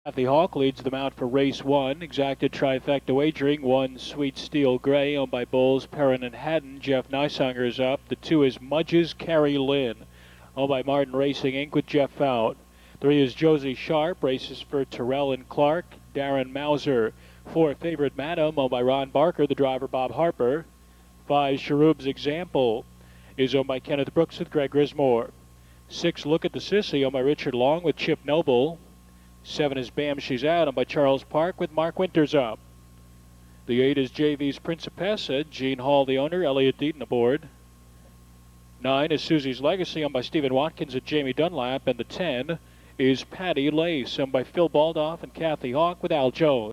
Kathy Hawk leads them out for race 1. Exacted trifecta wagering. 1, Sweet Steel Gray, owned by Bulls, Perrin and Haddon. Jeff Neissanger is up. The 2 is Mudge's Carrie Lynn, owned by Martin Racing Inc. with Jeff Fout. 3 is Josie Sharp, races for Terrell and Clark, Darren Mauser. 4, Favorite Madam, owned by Ron Barker, the driver Bob Harper. 5, Cherub's Example is owned by Kenneth Brooks with Greg Grismore. 6, Look at the Sissy, owned by Richard Long with Chip Noble. 7 is Bam She's Out, owned by Charles Park with Mark Winters up. The 8 is JV's Principessa, Gene Hall the owner, Elliott Deaton aboard. 9 is Susie's Legacy, owned by Stephen Watkins and Jamie Dunlap. And the 10 is Patty Lace, owned by Phil Baldoff and Kathy Hawk with Al Jones.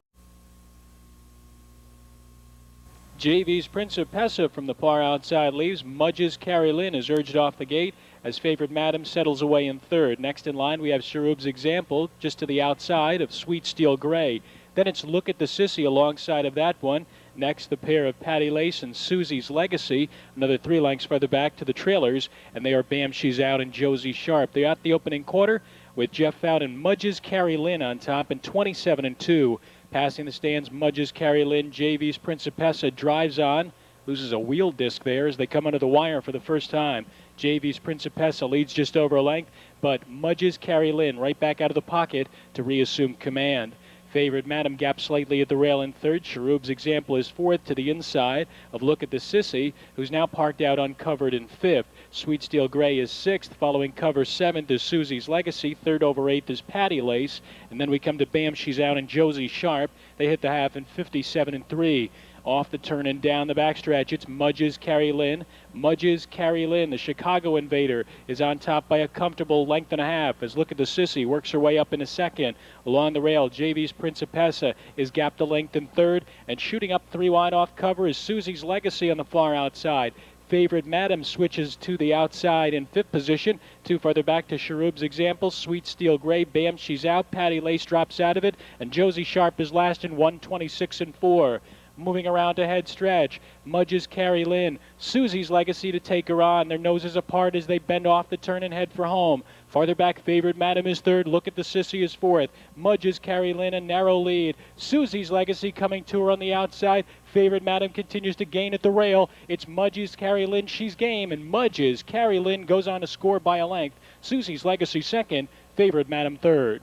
JV's Principessa from the far outside leaves. Mudge's Carrie Lynn is urged off the gate as Favorite Madam settles away in third. Next in line we have Cherub's Example just to the outside of Sweet Steel Gray. Then it's Look at the Sissy alongside of that one. Next the pair of Patty Lace and Susie's Legacy, another 3 lengths further back to the trailers, and they are Bam She's Out and Josie Sharp. They're at the opening quarter with Jeff Fout and Mudge's Carrie Lynn on top and 27-2. Passing the stands, Mudge's Carrie Lynn, JV's Principessa drives on, loses a wheel disc there as they come under the wire for the first time. JV's Principessa leads just over a length, but Mudge's Carrie Lynn right back out of the pocket to reassume command. Favorite Madam gaps slightly at the rail in third. Cherub's Example is fourth to the inside of Look at the Sissy, who's now parked out uncovered in fifth. Sweet Steel Gray is sixth. Following cover seventh is Susie's Legacy. Third over eighth is Patty Lace. And then we come to Bam She's Out and Josie Sharp. They hit the half in 57-3. Off the turn and down the backstretch, it's Mudge's Carrie Lynn. Mudge's Carrie Lynn, the Chicago Invader, is on top by a comfortable length and a half as Look at the Sissy works her way up in a second. Along the rail, JV's Principessa is gapped a length in third, and shooting up 3 wide off cover is Susie's Legacy on the far outside. Favorite Madam switches to the outside in fifth position. 2 further back to Cherub's Example. Sweet Steel Gray, Bam She's Out. Patty Lace drops out of it, and Josie Sharp is last in 1:26-4. Moving around to head stretch, Mudge's Carrie Lynn, Susie's Legacy to take her on. Their noses apart as they bend off the turn and head for home. Farther back, Favorite Madam is third. Look at the Sissy is fourth. Mudge's Carrie Lynn, a narrow lead. Susie's Legacy coming to her on the outside. Favorite Madam continues to gain at the rail. It's Mudge's Carrie Lynn. She's game, and Mudge's Carrie Lynn goes on to score by a length. Susie's Legacy second. Favorite Madam third.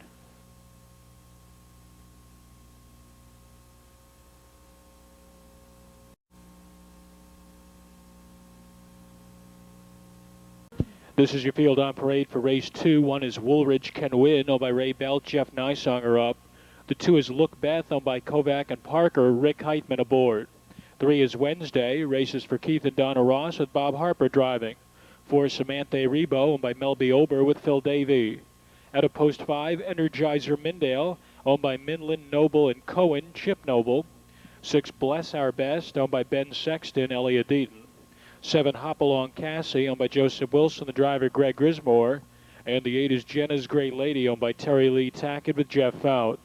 This is your field on parade for race 2. 1 is Woolridge Can Win, owned by Ray Belt, Jeff Neissanger up. The 2 is Look Beth, owned by Kovac and Parker, Rick Heitman aboard. 3 is Wednesday, races for Keith and Donna Ross with Bob Harper driving. 4 is Samantha Rebo, owned by Mel B. Ober with Phil Davey. Out of post 5, Energizer Mindale, owned by Minlin, Noble, and Cohen, Chip Noble. 6, Bless Our Best, owned by Ben Sexton, Elliott Deaton. 7, Hopalong Cassie, owned by Joseph Wilson, the driver Greg Grismore. And the 8 is Jenna's Great Lady, owned by Terry Lee Tackett with Jeff Fout.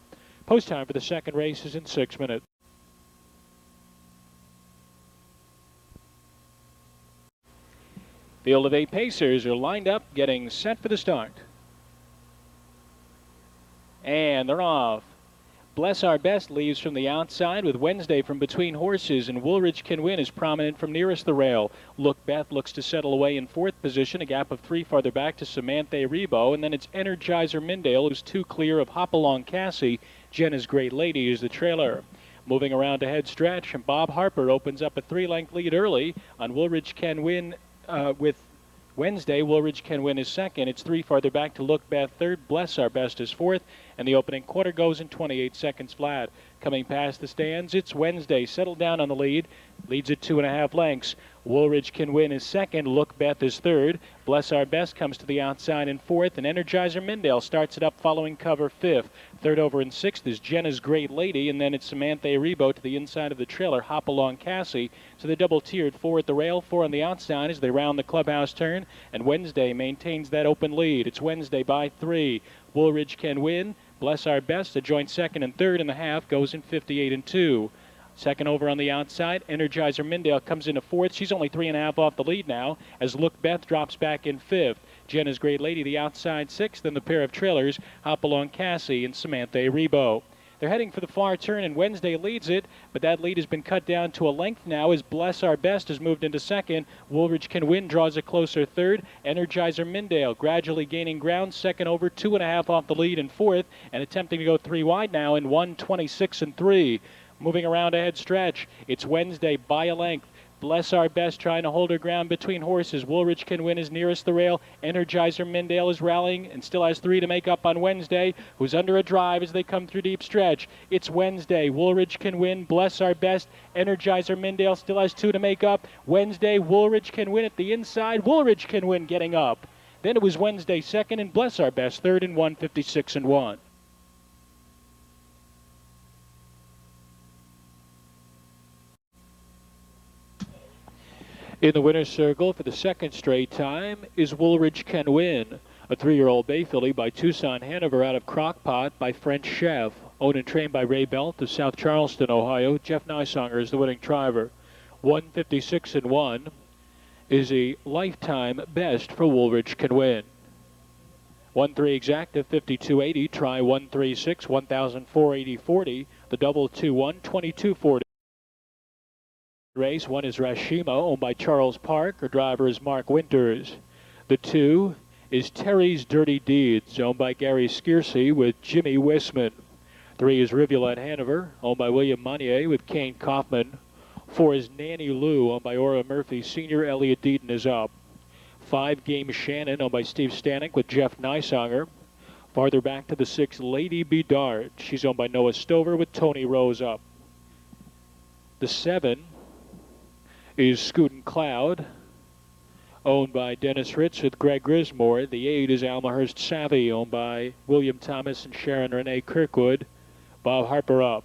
Post time for the second race is in 6 minutes. Field of 8 pacers are lined up, getting set for the start. And they're off. Bless Our Best leaves from the outside with Wednesday from between horses, and Woolridge Can Win is prominent from nearest the rail. Look Beth looks to settle away in fourth position, a gap of 3 farther back to Samantha Rebo, and then it's Energizer Mindale, who's 2 clear of Hopalong Cassie. Jenna's Great Lady is the trailer. Moving around to head stretch, and Bob Harper opens up a 3-length lead early on Woolridge Can Win with Wednesday. Woolridge Can Win is second. It's 3 farther back to Look Beth third. Bless Our Best is fourth. And the opening quarter goes in 28 seconds flat. Coming past the stands, it's Wednesday. Settled down on the lead. Leads at 2.5 lengths. Woolridge Can Win is second. Look Beth is third. Bless Our Best comes to the outside in fourth. And Energizer Mindale starts it up following cover fifth. Third over in sixth is Jenna's Great Lady. And then it's Samantha Rebo to the inside of the trailer. Hopalong Cassie. So they're double-tiered. 4 at the rail, 4 on the outside as they round the clubhouse turn. And Wednesday maintains that open lead. It's Wednesday by 3. Woolridge Can Win. Bless Our Best, a joint second and third in the half, goes in 58-2. Second over on the outside, Energizer Mindale comes into fourth. She's only 3.5 off the lead now as Look Beth drops back in fifth. Jenna's Great Lady, the outside 6th. Then the pair of trailers, Hopalong Cassie and Samantha Rebo. They're heading for the far turn, and Wednesday leads it, but that lead has been cut down to a length now as Bless Our Best has moved into second. Woolridge Can Win draws a closer third. Energizer Mindale gradually gaining ground, second over, 2.5 off the lead in fourth, and attempting to go 3 wide now in 1:26 and 3. Moving around ahead stretch, it's Wednesday by a length. Bless Our Best trying to hold her ground between horses. Woolridge Can Win is nearest the rail. Energizer Mindale is rallying and still has 3 to make up on Wednesday, who's under a drive as they come through deep stretch. It's Wednesday. Woolridge Can Win. Bless Our Best. Energizer Mindale still has 2 to make up. Wednesday, Woolridge Can Win at the inside. Woolridge Can Win getting up. Then it was Wednesday second and Bless Our Best third in 1:56 and 1. In the winner's circle for the second straight time is Woolridge Can Win, a 3-year-old bay filly by Tucson Hanover out of Crockpot by French Chef, owned and trained by Ray Belt of South Charleston, Ohio. Jeff Nysonger is the winning driver. 1:56 and 1 is a lifetime best for Woolridge Can Win. 1-3 exacta 52.80. Try 136 1,480.40. The double 2-1 22.40. Race 1 is Rashima, owned by Charles Park. Her driver is Mark Winters. The 2 is Terry's Dirty Deeds, owned by Gary Skiersey with Jimmy Wisman. 3 is Rivulet Hanover, owned by William Monnier with Kane Kaufman. 4 is Nanny Lou, owned by Ora Murphy Sr. Elliot Deaton is up. 5 Game Shannon, owned by Steve Stanek with Jeff Nysonger. Farther back to the 6, Lady Be Dart. She's owned by Noah Stover with Tony Rose up. The 7 is Scootin' Cloud, owned by Dennis Ritz with Greg Grismore. The 8 is Almahurst Savvy, owned by William Thomas and Sharon Renee Kirkwood. Bob Harper up.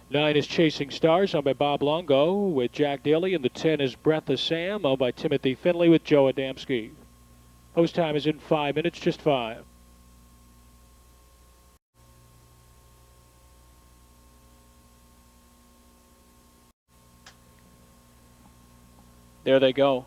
9 is Chasing Stars, owned by Bob Longo with Jack Daly. And the 10 is Breath of Sam, owned by Timothy Finley with Joe Adamski. Post time is in 5 minutes, just 5. There they go.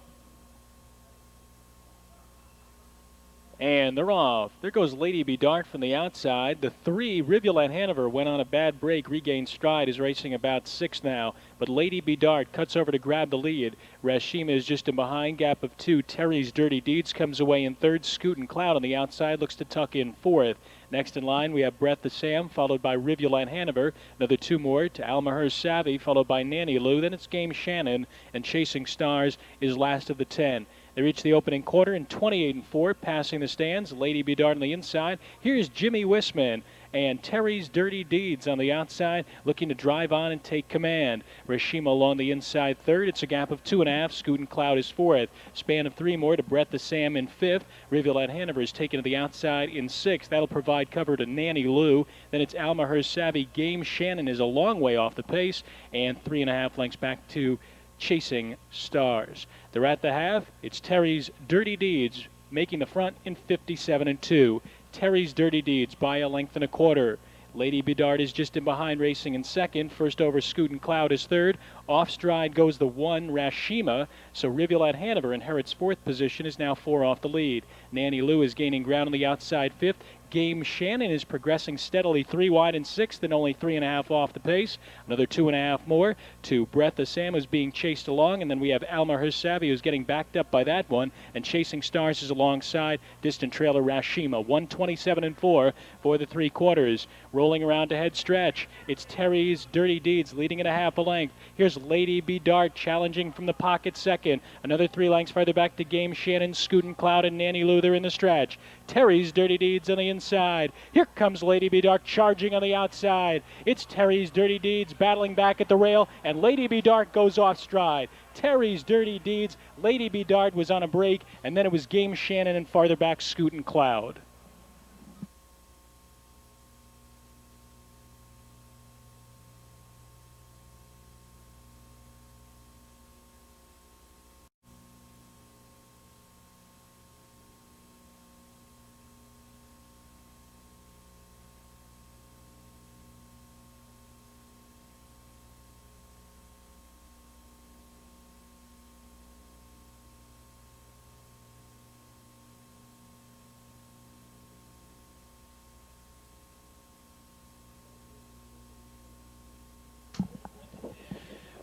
And they're off. There goes Lady Be Dart from the outside. The 3, Rivulet Hanover, went on a bad break, regained stride, is racing about 6 now. But Lady Be Dart cuts over to grab the lead. Rashima is just in behind, gap of 2. Terry's Dirty Deeds comes away in third. Scootin' Cloud on the outside looks to tuck in fourth. Next in line, we have Breath of Sam, followed by Rivulet Hanover. Another 2 more to Almahurst Savvy, followed by Nanny Lou. Then it's Game Shannon, and Chasing Stars is last of the 10. They reach the opening quarter in 28 and 4, passing the stands. Lady Be Dart on the inside. Here's Jimmy Wisman and Terry's Dirty Deeds on the outside, looking to drive on and take command. Rashima along the inside third. It's a gap of 2.5. Scootin' Cloud is fourth. Span of 3 more to Breath of Sam in fifth. Rivulet Hanover is taken to the outside in sixth. That'll provide cover to Nanny Lou. Then it's Almahurst Savvy. Game Shannon is a long way off the pace, and 3.5 lengths back to Chasing Stars. They're at the half. It's Terry's Dirty Deeds making the front in 57 and 2. Terry's Dirty Deeds by a length and a quarter. Lady Be Dart is just in behind, racing in second. First over, Scootin' Cloud is third. Off stride goes the 1, Rashima. So Rivulet Hanover inherits fourth position, is now 4 off the lead. Nanny Lou is gaining ground on the outside fifth. Game Shannon is progressing steadily 3 wide in sixth and only 3.5 off the pace. Another 2.5 more to Breath of Sam, who's being chased along. And then we have Almahurst Savvy, who's getting backed up by that one. And Chasing Stars is alongside distant trailer Rashima. 1:27 and 4 for the 3 quarters. Rolling around to head stretch. It's Terry's Dirty Deeds leading at a half a length. Here's Lady Be Dart challenging from the pocket second. Another 3 lengths farther back to Game Shannon, Scootin' Cloud, and Nanny Lou. They're in the stretch. Terry's Dirty Deeds on the inside. Here comes Lady Be Dart charging on the outside. It's Terry's Dirty Deeds battling back at the rail, and Lady Be Dart goes off stride. Terry's Dirty Deeds, Lady Be Dart was on a break, and then it was Game Shannon and farther back Scootin' Cloud.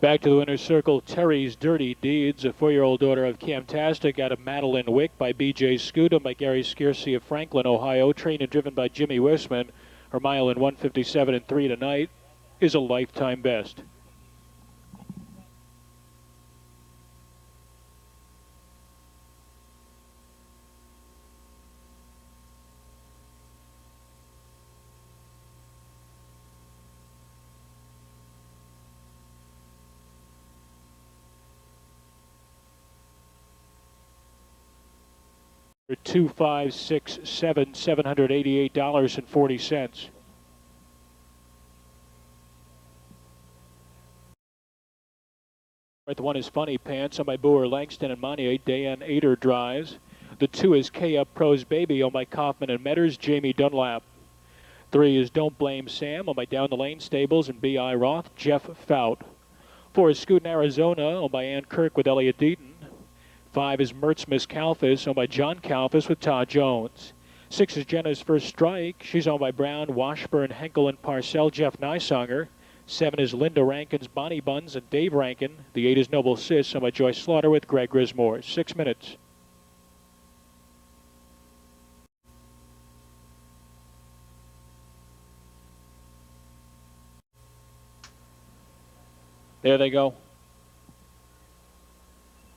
Back to the winner's circle, Terry's Dirty Deeds, a 4-year-old daughter of Camtastic out of Madeline Wick by B.J. Scioto by Gary Skiersey of Franklin, Ohio, trained and driven by Jimmy Wisman. Her mile in 1:57 and 3 tonight is a lifetime best. For $788.40. The 1 is Funny Pants on by Boer Langston and Monnier. Dan Ader drives. The 2 is K-Up Pro's Baby on by Kaufman and Metters. Jamie Dunlap. 3 is Don't Blame Sam on by Down the Lane Stables and B.I. Roth. Jeff Fout. 4 is Scootin' Arizona on by Ann Kirk with Elliott Deaton. 5 is Mertz Miss Kalfas, owned by John Kalfas with Todd Jones. 6 is Jenna's First Strike. She's owned by Brown, Washburn, Henkel, and Parcell, Jeff Nysonger. 7 is Linda Rankin's Bonnie Buns and Dave Rankin. The 8 is Noble Sis, owned by Joyce Slaughter with Greg Grismore. 6 minutes. There they go.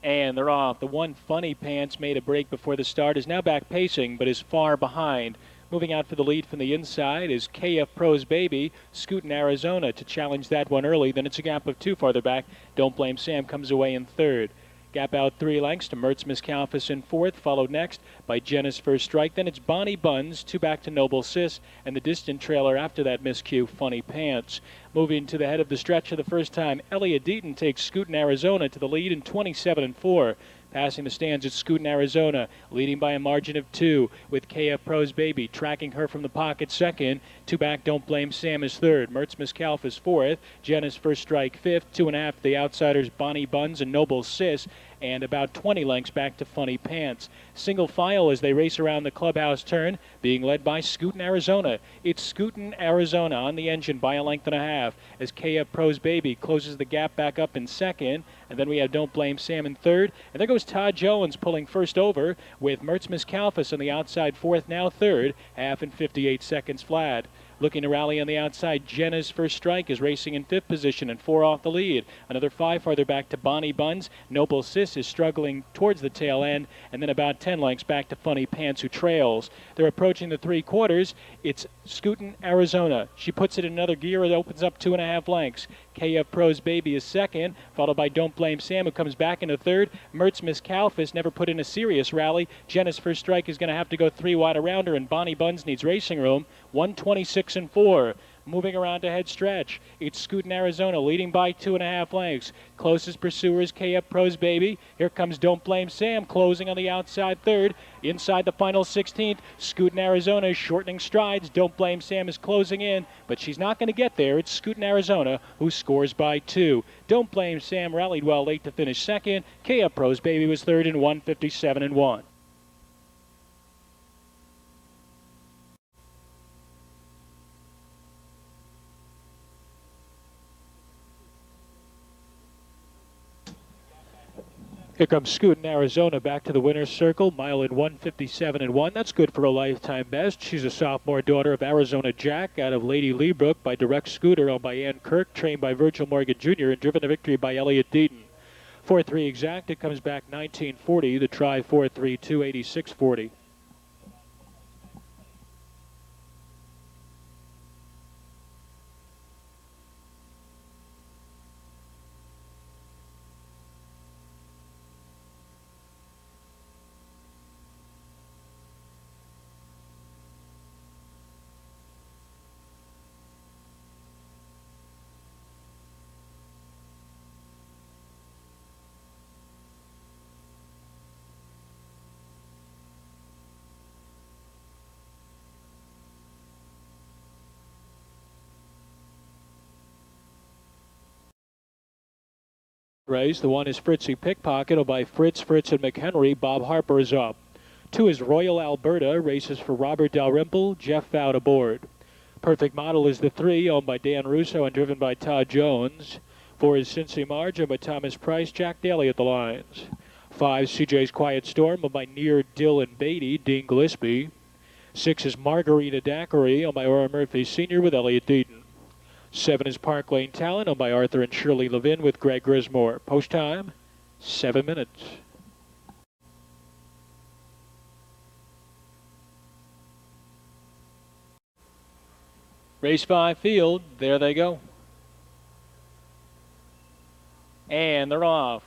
And they're off. The 1 Funny Pants made a break before the start, is now back pacing, but is far behind. Moving out for the lead from the inside is KF Pro's Baby, Scootin' Arizona to challenge that one early. Then it's a gap of 2 farther back. Don't Blame Sam comes away in third. Gap out 3 lengths to Mertz Miss Kalfas in fourth, followed next by Jenna's First Strike. Then it's Bonnie Buns, 2 back to Noble Sis, and the distant trailer after that, Miss Q, Funny Pants. Moving to the head of the stretch for the first time, Elliott Deaton takes Scootin' Arizona to the lead in 27 and 4. Passing the stands at Scootin', Arizona, leading by a margin of 2, with KF Pro's Baby tracking her from the pocket second. 2 back, Don't Blame Sam is third. Mertz Miss Kalfas fourth. Jenna's First Strike fifth. 2.5, the outsiders Bonnie Buns and Noble Sis, and about 20 lengths back to Funny Pants. Single file as they race around the clubhouse turn, being led by Scootin', Arizona. It's Scootin', Arizona on the engine by a length and a half as KF Pro's Baby closes the gap back up in second. And then we have Don't Blame Sam in third. And there goes Todd Jones pulling first over with Mertz Miss Kalfas on the outside fourth, now third, half and 58 seconds flat. Looking to rally on the outside, Jenna's First Strike is racing in fifth position and 4 off the lead. Another 5 farther back to Bonnie Buns. Noble Sis is struggling towards the tail end, and then about 10 lengths back to Funny Pants, who trails. They're approaching the 3/4. It's Scootin', Arizona. She puts it in another gear. It opens up 2.5 lengths. KF Pro's Baby is second, followed by Don't Blame Sam, who comes back into third. Mertz Miss Kalfas never put in a serious rally. Jenna's First Strike is going to have to go 3 wide around her, and Bonnie Buns needs racing room. 126 and 4. Moving around to head stretch, it's Scootin', Arizona, leading by 2.5 lengths. Closest pursuer is KF Pro's Baby. Here comes Don't Blame Sam, closing on the outside third. Inside the final 16th, Scootin', Arizona is shortening strides. Don't Blame Sam is closing in, but she's not going to get there. It's Scootin', Arizona, who scores by 2. Don't Blame Sam rallied well late to finish second. KF Pro's Baby was third in 1:57 and 1. Here comes Scootin', Arizona, back to the winner's circle. Mile in 1:57 and 1. That's good for a lifetime best. She's a sophomore daughter of Arizona Jack out of Lady Leabrook by Direct Scooter, owned by Ann Kirk, trained by Virgil Morgan Jr., and driven to victory by Elliott Deaton. 4-3 exact. It comes back 1940. The try 4-3, 286.40. Race. The 1 is Fritzy Pickpocket by Fritz, and McHenry. Bob Harper is up. 2 is Royal Alberta, races for Robert Dalrymple. Jeff Fout aboard. Perfect Model is the 3, owned by Dan Russo and driven by Todd Jones. 4 is Cincy Marge, owned by Thomas Price. Jack Daly at the lines. 5, CJ's Quiet Storm, owned by Near Dylan Beatty, Dean Gillespie. 6 is Margarita Daiquiri, owned by Aura Murphy Sr. with Elliot Deaton. 7 is Park Lane Talent, owned by Arthur and Shirley Levin with Greg Grismore. Post time, 7 minutes. Race 5 field, there they go. And they're off.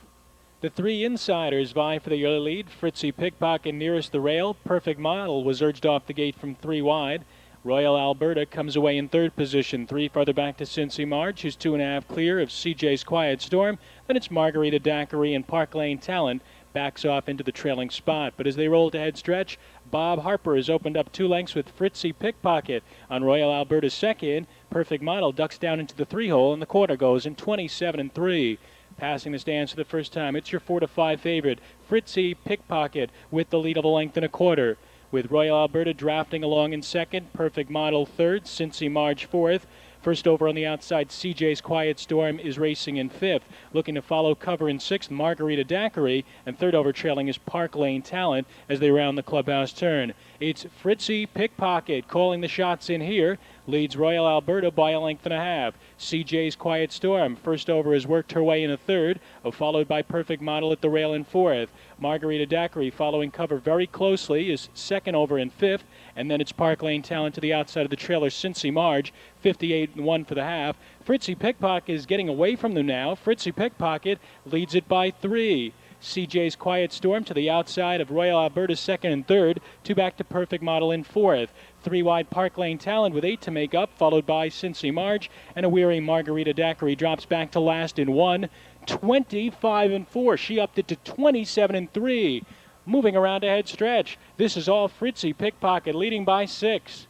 The 3 insiders vie for the early lead. Fritzy Pickpocket nearest the rail. Perfect Model was urged off the gate from 3 wide. Royal Alberta comes away in 3rd position. 3 farther back to Cincy Marge, who's 2.5 clear of CJ's Quiet Storm. Then it's Margarita Daiquiri and Park Lane Talent backs off into the trailing spot. But as they roll to head stretch, Bob Harper has opened up 2 lengths with Fritzy Pickpocket on Royal Alberta's second. Perfect Model ducks down into the 3-hole, and the quarter goes in 27-3. Passing the stands for the first time, it's your 4-5 favorite, Fritzy Pickpocket, with the lead of a length and a quarter. With Royal Alberta drafting along in second, Perfect Model third, Cincy Marge fourth. First over on the outside, CJ's Quiet Storm is racing in 5th. Looking to follow cover in 6th, Margarita Daiquiri. And third over trailing is Park Lane Talent as they round the clubhouse turn. It's Fritzy Pickpocket calling the shots in here. Leads Royal Alberta by a length and a half. CJ's Quiet Storm, first over, has worked her way in a 3rd, followed by Perfect Model at the rail in 4th. Margarita Daiquiri following cover very closely is 2nd over in 5th. And then it's Park Lane Talent to the outside of the trailer, Cincy Marge, 58-1 for the half. Fritzy Pickpocket is getting away from them now. Fritzy Pickpocket leads it by 3. CJ's Quiet Storm to the outside of Royal Alberta's 2nd and 3rd. 2 back to Perfect Model in 4th. 3 wide Park Lane Talent with 8 to make up, followed by Cincy Marge. And a weary Margarita Daiquiri drops back to last in 1. 25-4. She upped it to 27-3. Moving around to head stretch. This is all Fritzy Pickpocket leading by 6.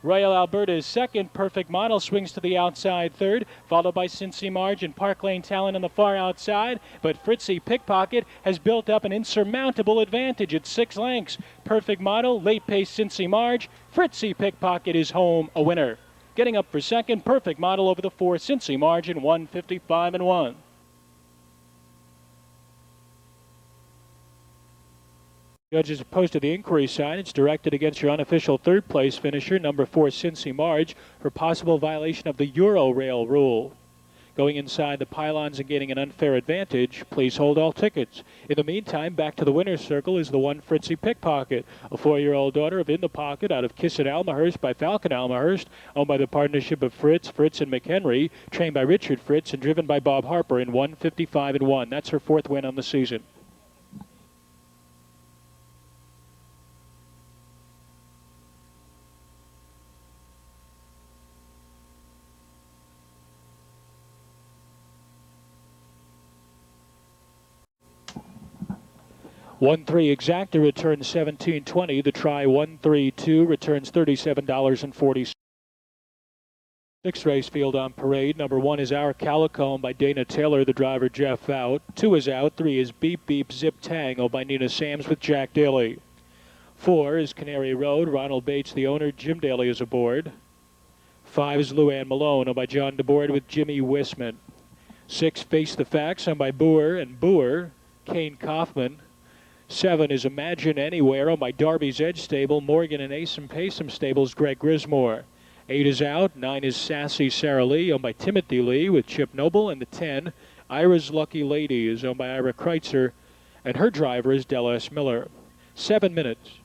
Royal Alberta is 2nd. Perfect Model swings to the outside 3rd, followed by Cincy Marge and Park Lane Talent on the far outside. But Fritzy Pickpocket has built up an insurmountable advantage at 6 lengths. Perfect Model, late pace Cincy Marge. Fritzy Pickpocket is home a winner. Getting up for 2nd, Perfect Model over the 4, Cincy Marge in 1:55-1. Judges opposed to the inquiry sign. It's directed against your unofficial 3rd place finisher, number 4, Cincy Marge, for possible violation of the Euro Rail rule. Going inside the pylons and gaining an unfair advantage, please hold all tickets. In the meantime, back to the winner's circle is the 1 Fritzy Pickpocket, a 4-year-old daughter of In the Pocket out of Kissin Almahurst by Falcon Almahurst, owned by the partnership of Fritz, and McHenry, trained by Richard Fritz and driven by Bob Harper in 1:55-1. That's her 4th win on the season. (1-3) Exacta returns $17.20. The try 1-3-2 returns $37.40. 6th race field on parade. Number 1 is Our Calico, owned by Dana Taylor, the driver Jeff out. 2 is out. 3 is Beep Beep Zip Tang, owned by Nina Sams with Jack Daly. 4 is Canary Road. Ronald Bates, the owner. Jim Daly is aboard. 5 is Luann Malone, owned by John DeBoard with Jimmy Wisman. 6 Face the Facts, owned by Boer, Kane Kaufman. 7 is Imagine Anywhere, owned by Darby's Edge Stable, Morgan and Asim Pasom Stables, Greg Grismore. 8 is out. 9 is Sassy Sarah Lee, owned by Timothy Lee with Chip Noble. And the 10, Ira's Lucky Lady, is owned by Ira Kreitzer, and her driver is Del S. Miller. 7 minutes.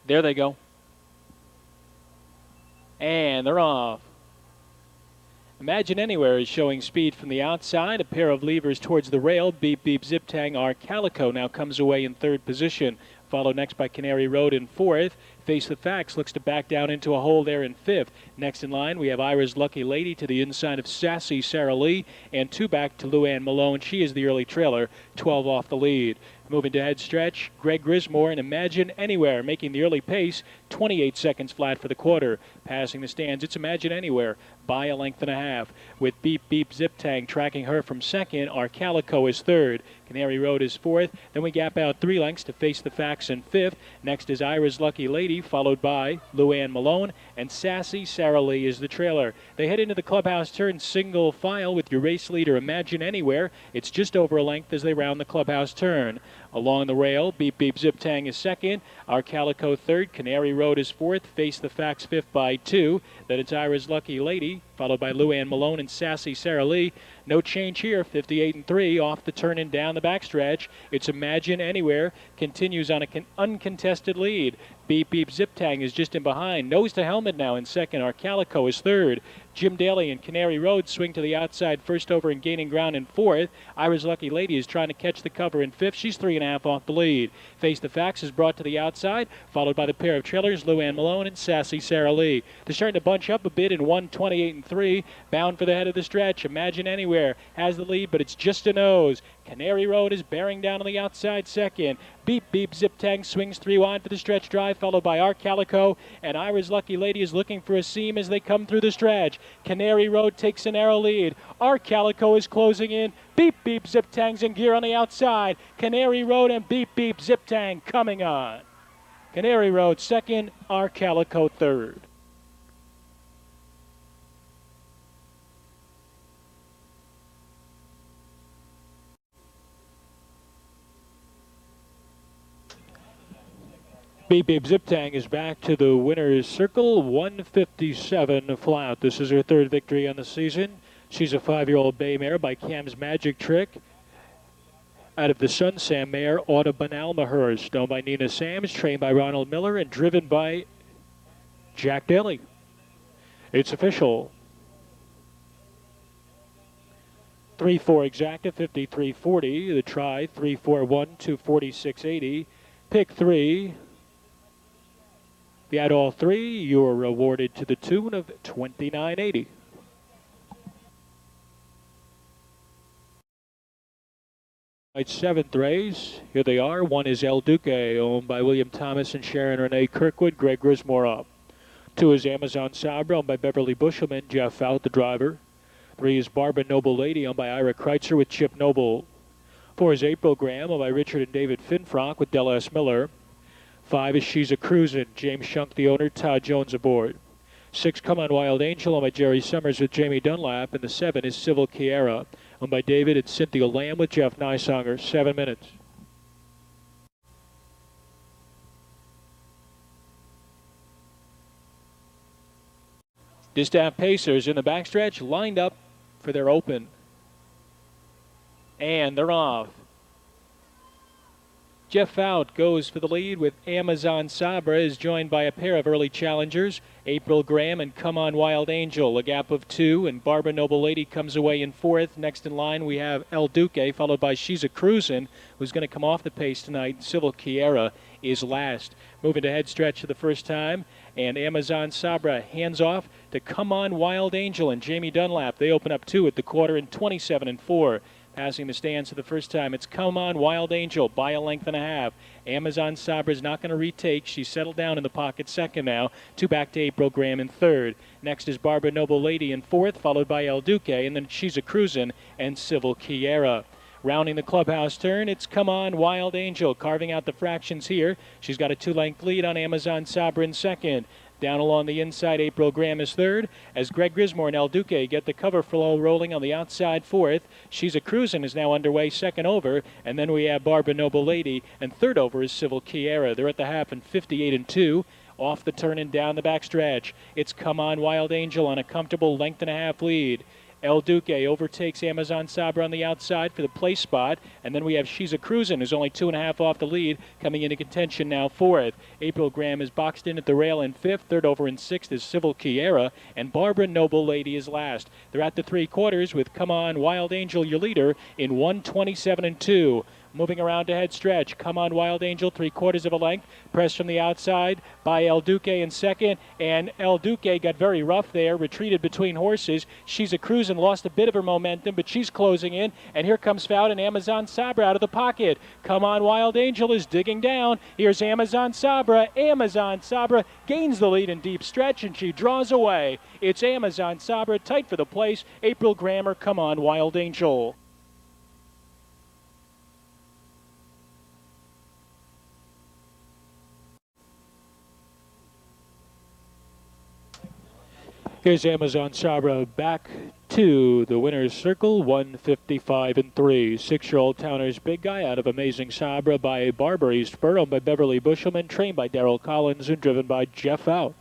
There they go. And they're off. Imagine Anywhere is showing speed from the outside. A pair of levers towards the rail. Beep Beep Zip Tang. Our Calico now comes away in 3rd position. Followed next by Canary Road in 4th. Face the Facts looks to back down into a hole there in 5th. Next in line, we have Ira's Lucky Lady to the inside of Sassy Sarah Lee, and 2 back to Luann Malone. She is the early trailer, 12 off the lead. Moving to head stretch, Greg Grismore and Imagine Anywhere making the early pace, 28 seconds flat for the quarter. Passing the stands, it's Imagine Anywhere by a length and a half. With Beep Beep Zip Tang tracking her from second, our Calico is third. Canary Road is fourth. Then we gap out 3 lengths to Face the Facts in fifth. Next is Ira's Lucky Lady, followed by Luann Malone, and Sassy Sarah Lee is the trailer. They head into the clubhouse turn single file with your race leader Imagine Anywhere. It's just over a length as they round the clubhouse turn. Along the rail, Beep Beep Zip Tang is second, our Calico third, Canary Road is fourth, Face the Facts fifth by 2. Then it's Ira's Lucky Lady, followed by Luann Malone and Sassy Sarah Lee. No change here, 58-3 off the turn and down the backstretch. It's Imagine Anywhere, continues on an uncontested lead. Beep Beep Zip Tang is just in behind. Nose to helmet now in second. Our Calico is third. Jim Daly and Canary Road swing to the outside first over and gaining ground in fourth. Ira's Lucky Lady is trying to catch the cover in fifth. She's 3.5 off the lead. Face the Facts is brought to the outside, followed by the pair of trailers, Luann Malone and Sassy Sarah Lee. They're starting to bunch up a bit in 1:28-3. Bound for the head of the stretch. Imagine Anywhere has the lead, but it's just a nose. Canary Road is bearing down on the outside second. Beep Beep Zip Tang swings 3 wide for the stretch drive, followed by our Calico, and Ira's Lucky Lady is looking for a seam as they come through the stretch. Canary Road takes a narrow lead. Our Calico is closing in. Beep Beep Zip Tang's in gear on the outside. Canary Road and Beep Beep Zip Tang coming on. Canary Road second, our Calico third. Beep Beep Zip Tang is back to the winner's circle, 157 flat. This is her third victory on the season. She's a 5-year-old bay mare by Cam's Magic Trick out of the Sun Sam mare, Autobanalmahurst, owned by Nina Sams, trained by Ronald Miller, and driven by Jack Daly. It's official. 3-4 exacta, 53.40. The try, 3-4-1, 246.80. Pick 3. If you add all 3, you're rewarded to the tune of $29.80. Seventh race. Here they are. 1 is El Duque, owned by William Thomas and Sharon Renee Kirkwood. Greg Grismore up. 2 is Amazon Sabra, owned by Beverly Bushelman. Jeff Fout, the driver. 3 is Barbara Noble Lady, owned by Ira Kreitzer with Chip Noble. 4 is April Graham, owned by Richard and David Finfrock with Della S. Miller. 5 is She's a Cruisin', James Shunk, the owner, Todd Jones aboard. 6, Come On Wild Angel, owned by Jerry Summers with Jamie Dunlap. And the 7 is Civil Kiera, owned by David and Cynthia Lamb with Jeff Nysonger. 7 minutes. Distaff Pacers in the backstretch lined up for their open. And they're off. Jeff Fout goes for the lead with Amazon Sabra, is joined by a pair of early challengers, April Graham and Come On Wild Angel, a gap of 2, and Barbara Noble Lady comes away in 4th. Next in line we have El Duque, followed by She's a Cruisin', who's going to come off the pace tonight. Civil Kiera is last. Moving to head stretch for the first time, and Amazon Sabra hands off to Come On Wild Angel and Jamie Dunlap. They open up 2 at the quarter in 27-4. Passing the stands for the first time, it's Come On Wild Angel by a length and a half. Amazon Sabra is not going to retake. She's settled down in the pocket second now. 2 back to April Graham in third. Next is Barbara Noble Lady in fourth, followed by El Duque, and then She's a Cruisin' and Civil Kiera. Rounding the clubhouse turn, it's Come On Wild Angel, carving out the fractions here. She's got a 2-length lead on Amazon Sabra in second. Down along the inside, April Graham is third, as Greg Grismore and El Duque get the cover flow rolling on the outside fourth. She's a Cruisin' is now underway second over, and then we have Barbara Noble Lady, and third over is Civil Kiera. They're at the half in 58-2. Off the turn and down the backstretch, it's Come On Wild Angel on a comfortable length and a half lead. El Duque overtakes Amazon Sabra on the outside for the place spot. And then we have She's a Cruisin', who's only 2.5 off the lead, coming into contention now fourth. April Graham is boxed in at the rail in fifth. Third over in sixth is Civil Kiera. And Barbara Noble Lady is last. They're at the 3 quarters with Come On Wild Angel, your leader, in 1:27-2. Moving around to head stretch. Come on, Wild Angel, 3/4 of a length. Pressed from the outside by El Duque in second. And El Duque got very rough there, retreated between horses. She's a cruise and lost a bit of her momentum, but she's closing in. And here comes Fout and Amazon Sabra out of the pocket. Come on, Wild Angel is digging down. Here's Amazon Sabra. Amazon Sabra gains the lead in deep stretch, and she draws away. It's Amazon Sabra tight for the place. April Grammer, come on, Wild Angel. Here's Amazon Sabra back to the winner's circle, 155 and 3. 6-year-old Towner's Big Guy out of Amazing Sabra by Barbary Spur, owned by Beverly Bushelman, trained by Darrell Collins, and driven by Jeff Out.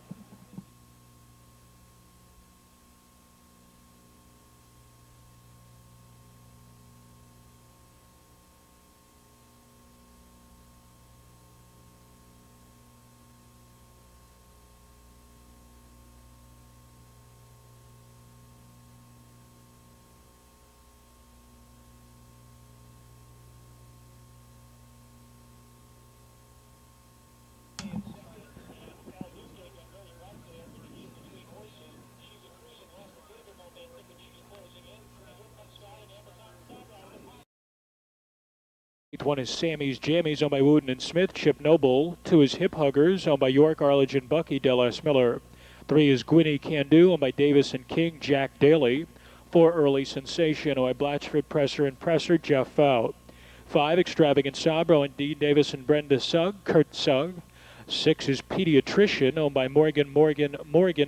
One is Sammy's Jammies, owned by Wooden and Smith. Chip Noble. 2 is Hip Huggers, owned by York, Arledge, and Bucky Dellas Miller. 3 is Gwinny Can Do, owned by Davis and King, Jack Daly. 4, Early Sensation, owned by Blatchford, Presser, and Presser, Jeff Fout. 5, Extravagant Sabra, and Dean Davis and Brenda Sugg, Kurt Sugg. 6 is Pediatrician, owned by Morgan,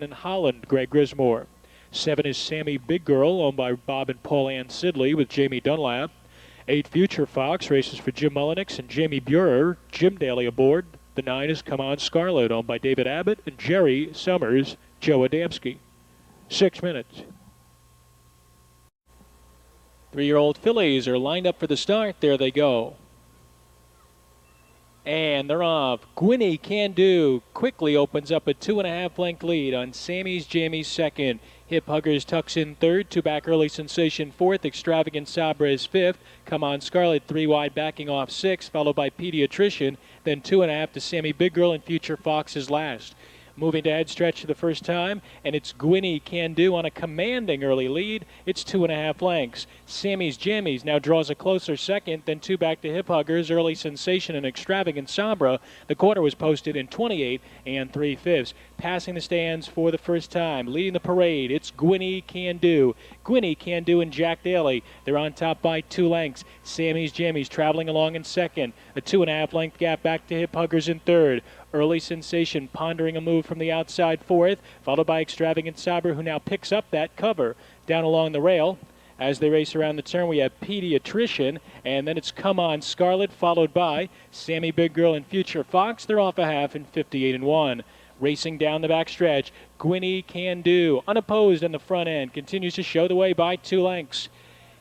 and Holland, Greg Grismore. 7 is Sammy Big Girl, owned by Bob and Paul Ann Sidley with Jamie Dunlap. 8, Future Fox, races for Jim Mullenix and Jamie Burer. Jim Daly aboard. The 9 is Come On Scarlet, owned by David Abbott and Jerry Summers, Joe Adamski. 6 minutes. 3-year-old fillies are lined up for the start. There they go. And they're off. Gwinny Can Do quickly opens up a 2.5 length lead on Sammy's Jamie's second. Hip Huggers tucks in third. 2 back, Early Sensation fourth. Extravagant Sabra is fifth. Come On Scarlet 3 wide, backing off sixth, followed by Pediatrician. Then 2.5 to Sammy Big Girl, and Future Fox is last. Moving to head stretch for the first time, and it's Gwinny Can Do on a commanding early lead. It's 2.5 lengths. Sammy's Jammies now draws a closer second, then 2 back to Hip Huggers, Early Sensation, and Extravagant Sabra. The quarter was posted in 28 3/5. Passing the stands for the first time, leading the parade, it's Gwinny Can Do. Gwinny Can Do and Jack Daly. They're on top by 2 lengths. Sammy's Jammies traveling along in second. A 2.5 length gap back to Hip Huggers in third. Early Sensation pondering a move from the outside fourth, followed by Extravagant Sabra, who now picks up that cover down along the rail. As they race around the turn, we have Pediatrician, and then it's Come On Scarlet, followed by Sammy Big Girl and Future Fox. They're off a half in 58 1. Racing down the back stretch, Gwinny Can Do, unopposed on the front end, continues to show the way by 2 lengths.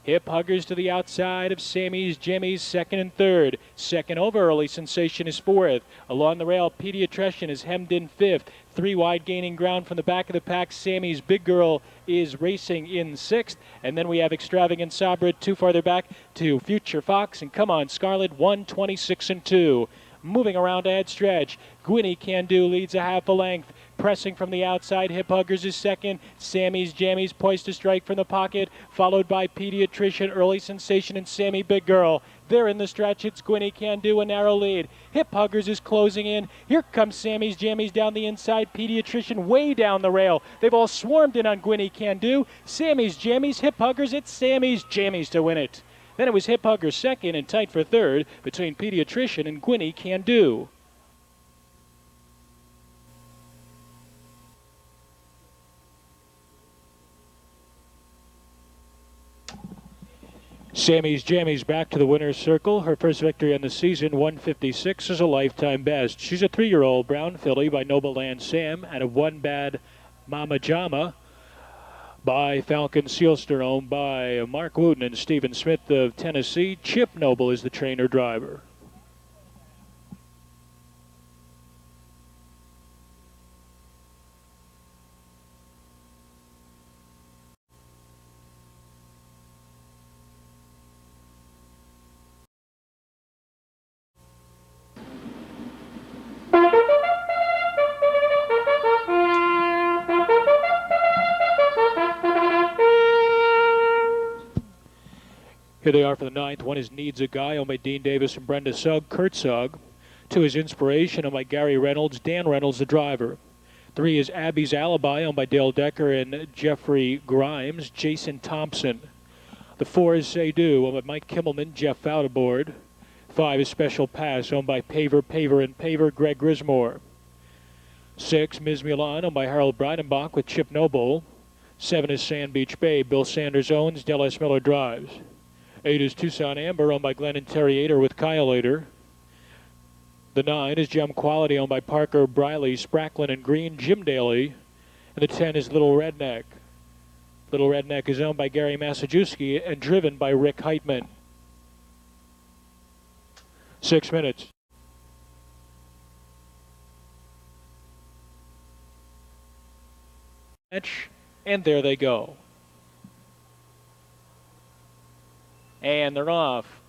Hip Huggers to the outside of Sammy's Jammies, second and third. Second over, Early Sensation is fourth. Along the rail, Pediatrician is hemmed in fifth. 3 wide, gaining ground from the back of the pack. Sammy's Big Girl is racing in sixth. And then we have Extravagant Sabra 2 farther back to Future Fox and Come On Scarlet, 126 2. Moving around to head stretch, Gwinny Can Do leads a half a length. Pressing from the outside, Hip Huggers is second. Sammy's Jammies poised to strike from the pocket, followed by Pediatrician, Early Sensation, and Sammy Big Girl. They're in the stretch. It's Gwinny Can Do, a narrow lead. Hip Huggers is closing in. Here comes Sammy's Jammies down the inside. Pediatrician way down the rail. They've all swarmed in on Gwinny Can Do. Sammy's Jammies, Hip Huggers. It's Sammy's Jammies to win it. Then it was Hip Huggers second and tight for third between Pediatrician and Gwinny Can Do. Sammy's Jammies back to the winner's circle. Her first victory on the season, 156, is a lifetime best. She's a 3-year-old brown filly by Noble Land Sam and a 1 bad Mama Jama by Falcon Sealster, owned by Mark Wooten and Stephen Smith of Tennessee. Chip Noble is the trainer driver. Here they are for the ninth. One is Needs a Guy, owned by Dean Davis and Brenda Sugg, Kurt Sugg. 2 is Inspiration, owned by Gary Reynolds, Dan Reynolds, the driver. 3 is Abby's Alibi, owned by Dale Decker and Jeffrey Grimes, Jason Thompson. The 4 is Say Do, owned by Mike Kimmelman, Jeff Fowler aboard. 5 is Special Pass, owned by Paver, and Paver, Greg Grismore. 6, Ms. Mulan, owned by Harold Breidenbach with Chip Noble. 7 is Sand Beach Babe, Bill Sanders owns, Del S. Miller drives. 8 is Tucson Amber, owned by Glenn and Terry Ader with Kyle Ader. The 9 is Gem Quality, owned by Parker, Briley, Spracklin, and Green, Jim Daly. And the 10 is Little Redneck. Little Redneck is owned by Gary Massajuski and driven by Rick Heitman. 6 minutes. And there they go. And they're off.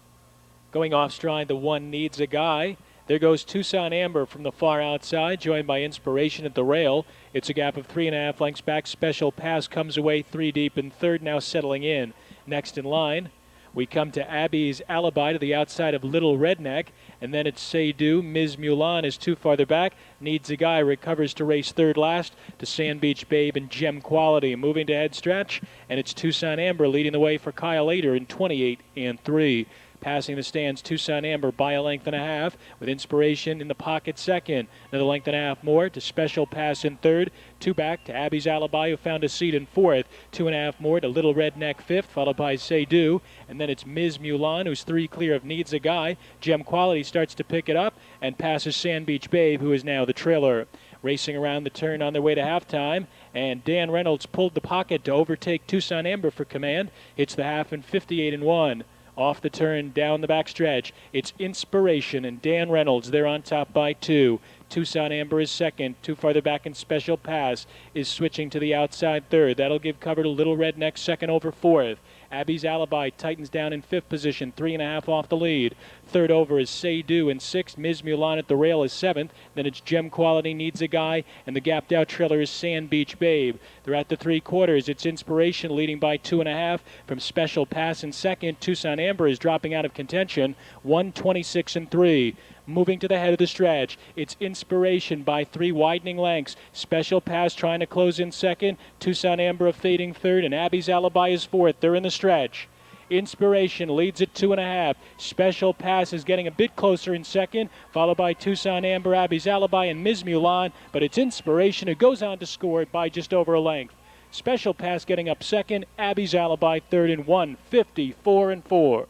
Going off stride, the 1 Needs a Guy. There goes Tucson Amber from the far outside, joined by Inspiration at the rail. It's a gap of 3.5 lengths back. Special Pass comes away 3 deep in third, now settling in. Next in line, we come to Abby's Alibi to the outside of Little Redneck, and then it's Say Do. Ms. Mulan is 2 farther back. Needs a Guy recovers to race third last to Sand Beach Babe and Gem Quality. Moving to head stretch, and it's Tucson Amber leading the way for Kyle Ader in 28 and 3. Passing the stands, Tucson Amber by a length and a half, with Inspiration in the pocket second. Another length and a half more to Special Pass in third. 2 back to Abby's Alibi, who found a seat in fourth. 2.5 more to Little Redneck fifth, followed by Say Do. And then it's Ms. Mulan, who's 3 clear of Needs a Guy. Gem Quality starts to pick it up and passes Sand Beach Babe, who is now the trailer. Racing around the turn on their way to halftime, and Dan Reynolds pulled the pocket to overtake Tucson Amber for command. Hits the half in 58 and 1. Off the turn, down the backstretch, it's Inspiration and Dan Reynolds. They're on top by 2. Tucson Amber is second. 2 farther back, and Special Pass is switching to the outside third. That'll give cover to Little Redneck second over fourth. Abby's Alibi tightens down in 5th position, 3.5 off the lead. Third over is Say Do in 6th. Ms. Mulan at the rail is 7th. Then it's Gem Quality, Needs a Guy, and the gapped out trailer is Sand Beach Babe. They're at the 3/4. It's Inspiration leading by 2.5 from Special Pass in second. Tucson Amber is dropping out of contention, 1:26 and 3. Moving to the head of the stretch, it's Inspiration by 3 widening lengths. Special Pass trying to close in second. Tucson Amber fading third, and Abby's Alibi is fourth. They're in the stretch. Inspiration leads at 2.5. Special Pass is getting a bit closer in second, followed by Tucson Amber, Abby's Alibi, and Ms. Mulan. But it's Inspiration who goes on to score it by just over a length. Special Pass getting up second, Abby's Alibi third in 1:54 and 4.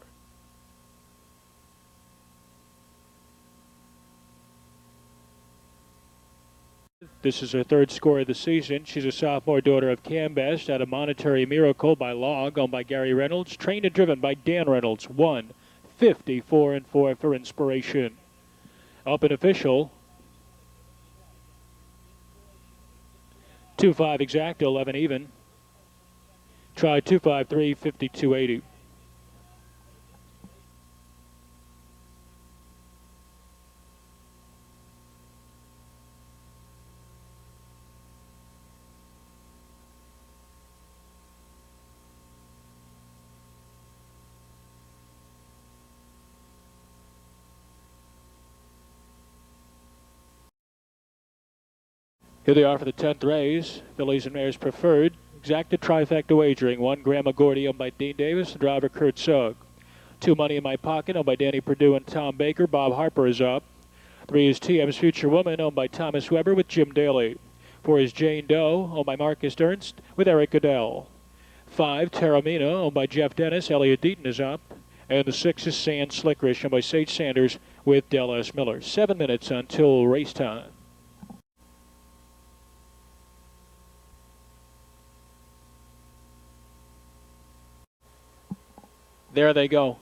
This is her 3rd score of the season. She's a sophomore daughter of Cam Best out of Monetary Miracle by Log, owned by Gary Reynolds, trained and driven by Dan Reynolds. 1:54 and 4 for Inspiration. Up and official. 2.5 exact, 11 even. Try 2.53, 52.80. Here they are for the 10th race. Fillies and Mares preferred. Exacted trifecta wagering. 1 Grandma Gordy owned by Dean Davis and driver Kurt Sugg. 2 Money in My Pocket owned by Danny Perdue and Tom Baker. Bob Harper is up. 3 is TM's Future Woman owned by Thomas Weber with Jim Daly. 4 is Jane Doe owned by Marcus Ernst with Eric Goodell. 5 Terramina owned by Jeff Dennis. Elliot Deaton is up. And the 6 is Sand Slickerish owned by Sage Sanders with Del S. Miller. 7 minutes until race time. There they go.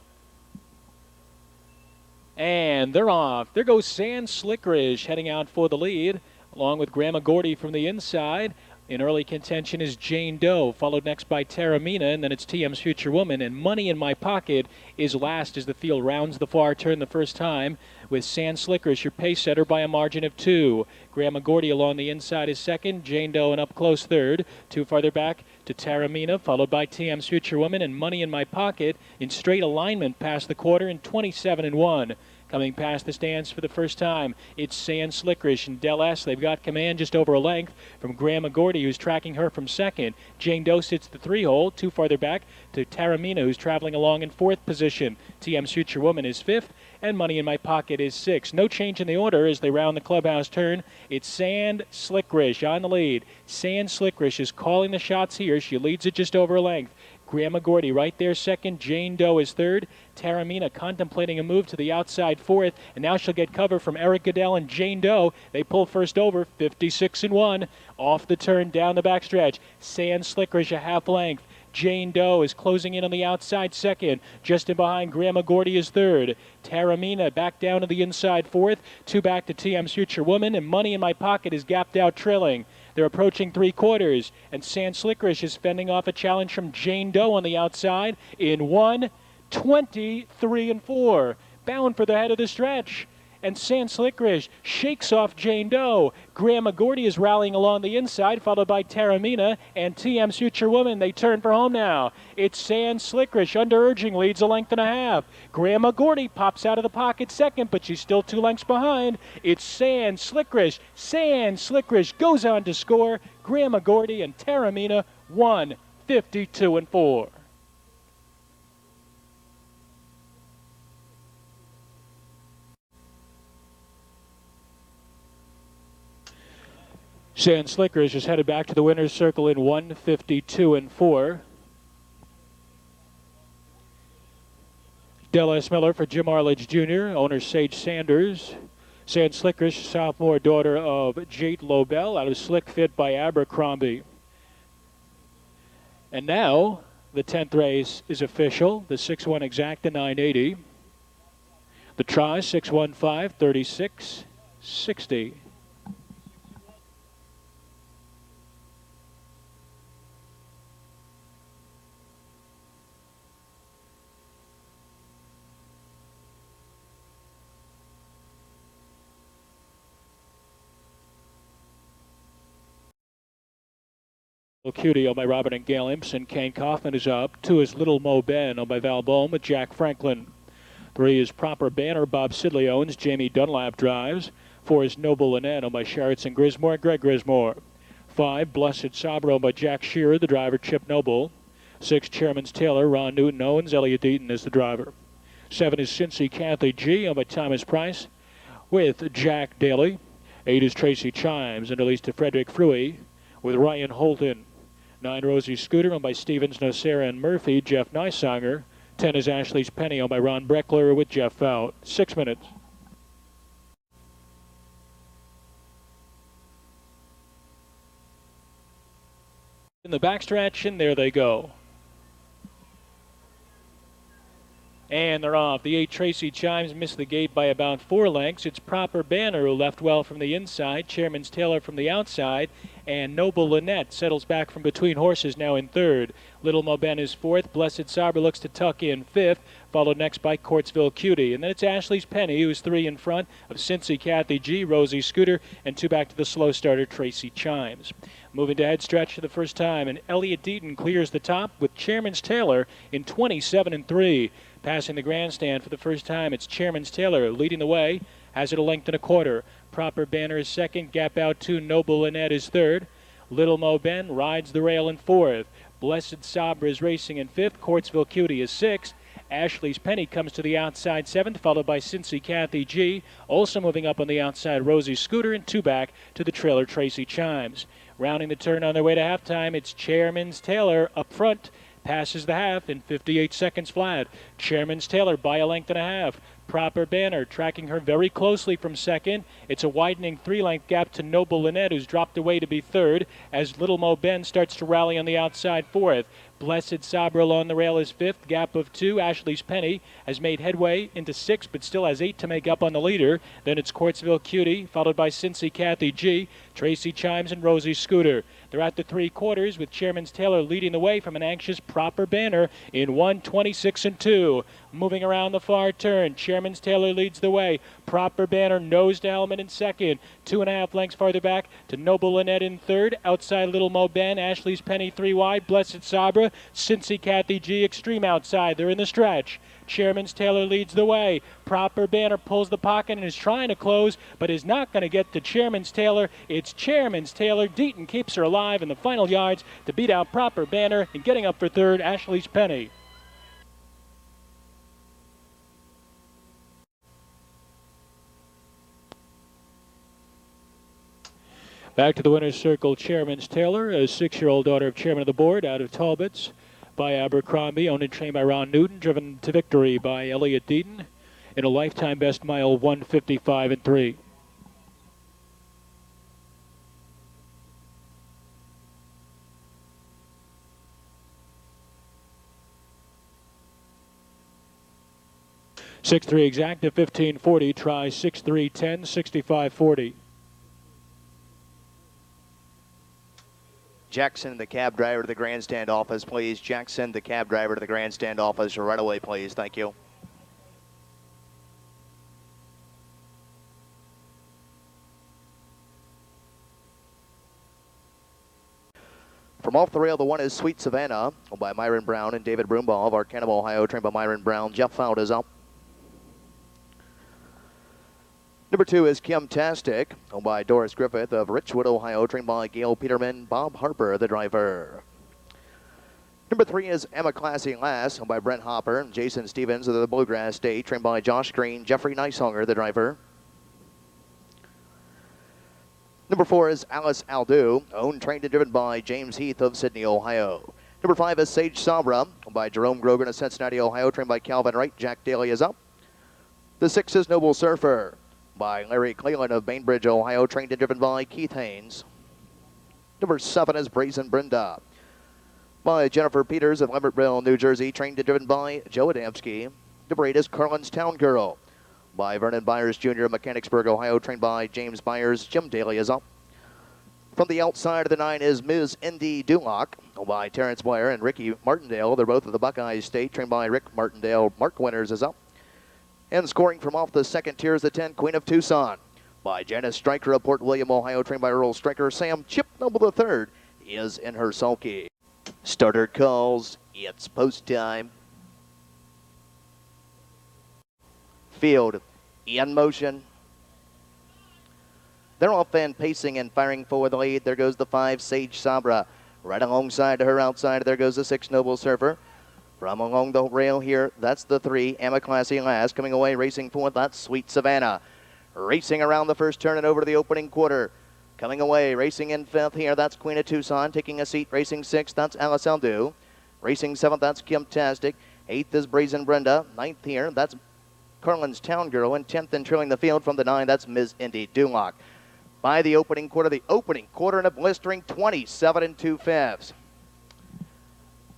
And they're off. There goes Sand Slickerish heading out for the lead, along with Grandma Gordy from the inside. In early contention is Jane Doe, followed next by Terramina, and then it's TM's Future Woman. And Money in My Pocket is last as the field rounds the far turn the first time, with Sand Slickerish, your pace setter, by a margin of 2. Grandma Gordy along the inside is second. Jane Doe and up close third. Two farther back to Taramina, followed by TM's Future Woman and Money in My Pocket in straight alignment past the quarter in 27-1. Coming past the stands for the first time, it's Sand Slickerish and Del S. They've got command just over a length from Grandma Gordy, who's tracking her from second. Jane Doe sits the three-hole. Two farther back to Taramina, who's traveling along in fourth position. TM's Future Woman is fifth, and Money in My Pocket is sixth. No change in the order as they round the clubhouse turn. It's Sand Slickerish on the lead. Sand Slickerish is calling the shots here. She leads it just over a length. Grandma Gordy right there second. Jane Doe is third. Taramina contemplating a move to the outside fourth, and now she'll get cover from Eric Goodell and Jane Doe. They pull first over, 56-1. Off the turn, down the backstretch. Sand Slickerish a half length. Jane Doe is closing in on the outside second. Just in behind, Grandma Gordy is third. Taramina back down to the inside fourth. Two back to TM's Future Woman, and Money in My Pocket is gapped out trailing. They're approaching three quarters, and Sand Slickerish is fending off a challenge from Jane Doe on the outside in 1:23-4. Bound for the head of the stretch. And Sand Slickerish shakes off Jane Doe. Grandma Gordy is rallying along the inside, followed by Taramina and TM's Future Woman. They turn for home now. It's Sand Slickerish under urging, leads a length and a half. Grandma Gordy pops out of the pocket second, but she's still 2 lengths behind. It's Sand Slickerish. Sand Slickerish goes on to score. Grandma Gordy and Taramina 1:52-4. Sand Slickerish is headed back to the winner's circle in 1:52-4. Del S. Miller for Jim Arledge Jr., owner Sage Sanders. Sand Slickerish, sophomore daughter of Jate Lobel, out of Slick Fit by Abercrombie. And now, the 10th race is official. The 6-1 exacta 980. The try 615 3660. Cutie owned by Robert and Gail Impson. Kane Kaufman is up. 2 is Little Mo Ben owned by Val Bohm with Jack Franklin. 3 is Proper Banner, Bob Sidley owns. Jamie Dunlap drives. 4 is Noble Lynette owned by Sheraton Grismore, Greg Grismore. 5, Blessed Sabra owned by Jack Shearer, the driver Chip Noble. 6, Chairman's Taylor, Ron Newton owns. Elliot Deaton is the driver. 7 is Cincy Kathy G owned by Thomas Price with Jack Daly. 8 is Tracy Chimes and released to Frederick Fruey with Ryan Holton. 9, Rosie Scooter owned by Stevens, Nocera, and Murphy, Jeff Nysanger. 10 is Ashley's Penny owned by Ron Breckler with Jeff Fout. 6 minutes. In the backstretch, and there they go. And they're off. The 8, Tracy Chimes, missed the gate by about 4 lengths. It's Proper Banner who left well from the inside. Chairman's Taylor from the outside. And Noble Lynette settles back from between horses now in third. Little Mo Ben is fourth. Blessed Sabra looks to tuck in fifth, followed next by Courtsville Cutie. And then it's Ashley's Penny, who's 3 in front of Cincy Kathy G, Rosie Scooter, and 2 back to the slow starter, Tracy Chimes. Moving to head stretch for the first time, and Elliot Deaton clears the top with Chairman's Taylor in 27-3. Passing the grandstand for the first time, it's Chairman's Taylor leading the way, has it a length and a quarter. Proper Banner is second, gap out 2, Noble Lynette is third. Little Mo Ben rides the rail in fourth. Blessed Sabra is racing in fifth. Courtsville Cutie is sixth. Ashley's Penny comes to the outside seventh, followed by Cincy Kathy G. Also moving up on the outside, Rosie Scooter, and 2 back to the trailer, Tracy Chimes. Rounding the turn on their way to halftime, it's Chairman's Taylor up front. Passes the half in 58 seconds flat. Chairman's Taylor by a length and a half. Proper Banner tracking her very closely from second. It's a widening 3-length gap to Noble Lynette, who's dropped away to be third, as Little Mo Ben starts to rally on the outside fourth. Blessed Sabra on the rail is fifth, gap of 2. Ashley's Penny has made headway into sixth, but still has 8 to make up on the leader. Then it's Courtsville Cutie, followed by Cincy Kathy G, Tracy Chimes, and Rosie Scooter. They're at the 3 quarters with Chairman's Taylor leading the way from an anxious Proper Banner in 1:26-2. Moving around the far turn, Chairman's Taylor leads the way. Proper Banner nose to Hellman in second. 2.5 lengths farther back to Noble Lynette in third. Outside Little Mo Ben, Ashley's Penny 3 wide. Blessed Sabra, Cincy Kathy G, extreme outside. They're in the stretch. Chairman's Taylor leads the way. Proper Banner pulls the pocket and is trying to close, but is not going to get to Chairman's Taylor. It's Chairman's Taylor. Deaton keeps her alive in the final yards to beat out Proper Banner, and getting up for third, Ashley's Penny. Back to the winner's circle, Chairman's Taylor, a 6-year-old daughter of Chairman of the Board out of Talbot's by Abercrombie, owned and trained by Ron Newton, driven to victory by Elliott Deaton in a lifetime best mile 1:55 3. (6'3" exact at 15:40. Try 6'3", 65:40. Jackson, the cab driver to the grandstand office, please. Jackson, the cab driver to the grandstand office right away, please. Thank you. From off the rail, the one is Sweet Savannah by Myron Brown and David Broombaugh of Arcanum, Ohio, trained by Myron Brown. Jeff Fout is up. Number 2 is Kim Tastic, owned by Doris Griffith of Richwood, Ohio, trained by Gail Peterman. Bob Harper, the driver. Number 3 is Emma Classy Lass, owned by Brent Hopper. Jason Stevens of the Bluegrass State, trained by Josh Green. Jeffrey Neishonger, the driver. Number 4 is Alice Aldu, owned, trained, and driven by James Heath of Sydney, Ohio. Number 5 is Sage Sabra, owned by Jerome Grogan of Cincinnati, Ohio, trained by Calvin Wright. Jack Daly is up. The 6 is Noble Surfer, by Larry Cleland of Bainbridge, Ohio, trained and driven by Keith Haynes. Number 7 is Brazen Brenda, by Jennifer Peters of Lambertville, New Jersey, trained and driven by Joe Adamski. Number 8 is Carlin's Town Girl, by Vernon Byers Jr. of Mechanicsburg, Ohio, trained by James Byers. Jim Daly is up. From the outside of the 9 is Ms. Indy Duloc, by Terrence Blair and Ricky Martindale. They're both of the Buckeyes State, trained by Rick Martindale. Mark Winters is up. And scoring from off the second tier is the 10, Queen of Tucson, by Janice Stryker of Port William, Ohio, trained by Earl Stryker. Sam Chip Noble III is in her sulky. Starter calls. It's post time. Field in motion. They're off and pacing and firing for the lead. There goes the 5, Sage Sabra. Right alongside to her outside, there goes the 6, Noble Surfer. From along the rail here, that's the 3, Emma Classy Lass. Coming away, racing forward, that's Sweet Savannah. Racing around the first turn and over to the opening quarter. Coming away, racing in 5th here, that's Queen of Tucson. Taking a seat, racing 6th, that's Alice Aldu. Racing 7th, that's Kim Tastic. 8th is Brazen Brenda. 9th here, that's Carlin's Town Girl. And 10th and trailing the field from the 9, that's Ms. Indy Duloc. By the opening quarter in a blistering 27 2/5.